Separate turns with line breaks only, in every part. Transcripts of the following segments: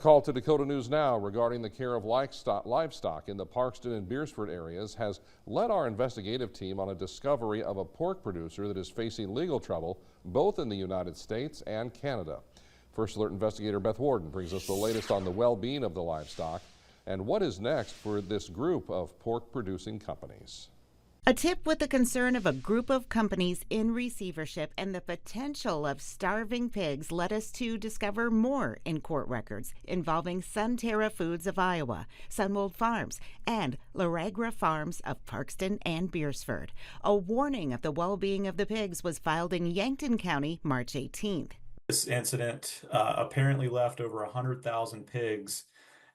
Call to Dakota News Now regarding the care of livestock in the Parkston and Beersford areas has led our investigative team on a discovery of a pork producer that is facing legal trouble both in the United States and Canada. First Alert investigator Beth Warden brings us the latest on the well-being of the livestock and what is next for this group of pork-producing companies.
A tip with the concern of a group of companies in receivership and the potential of starving pigs led us to discover more in court records involving Sunterra Foods of Iowa, Sunwold Farms, and Laragra Farms of Parkston and Beersford. A warning of the well-being of the pigs was filed in Yankton County March 18th.
This incident apparently left over 100,000 pigs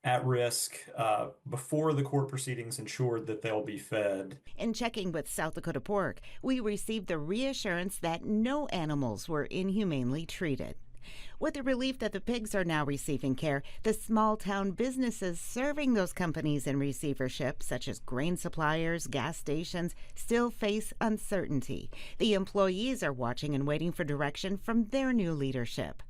at risk before the court proceedings ensured that they'll be fed.
In checking with South Dakota Pork, we received the reassurance that no animals were inhumanely treated. With the relief that the pigs are now receiving care, the small-town businesses serving those companies in receivership, such as grain suppliers, gas stations, still face uncertainty. The employees are watching and waiting for direction from their new leadership.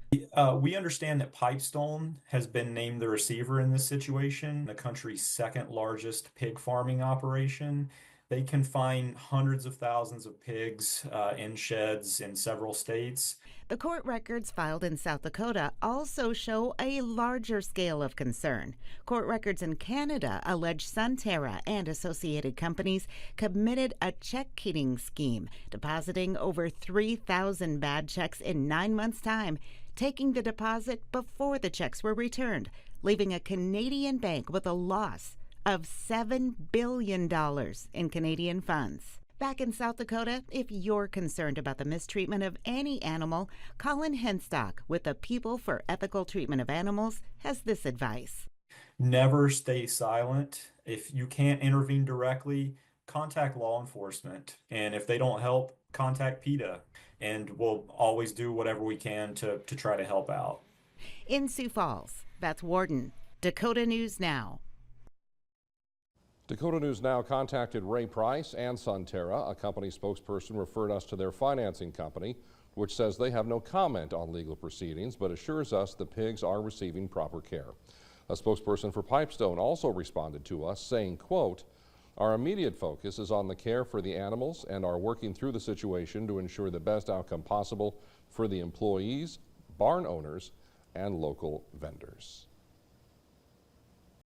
We understand that Pipestone has been named the receiver in this situation, the country's second largest pig farming operation. They confine hundreds of thousands of pigs in sheds in several states.
The court records filed in South Dakota also show a larger scale of concern. Court records in Canada allege Sunterra and associated companies committed a check-kiting scheme, depositing over 3,000 bad checks in 9 months' time, taking the deposit before the checks were returned, leaving a Canadian bank with a loss of $7 billion in Canadian funds. Back in South Dakota, if you're concerned about the mistreatment of any animal, Colin Henstock with the People for Ethical Treatment of Animals has this advice.
Never stay silent. If you can't intervene directly, contact law enforcement. And if they don't help, contact PETA. And we'll always do whatever we can to try to help out.
In Sioux Falls, Beth Warden, Dakota News Now.
Dakota News Now contacted Ray Price and Sunterra. A company spokesperson referred us to their financing company, which says they have no comment on legal proceedings, but assures us the pigs are receiving proper care. A spokesperson for Pipestone also responded to us saying, quote, "Our immediate focus is on the care for the animals and are working through the situation to ensure the best outcome possible for the employees, barn owners, and local vendors."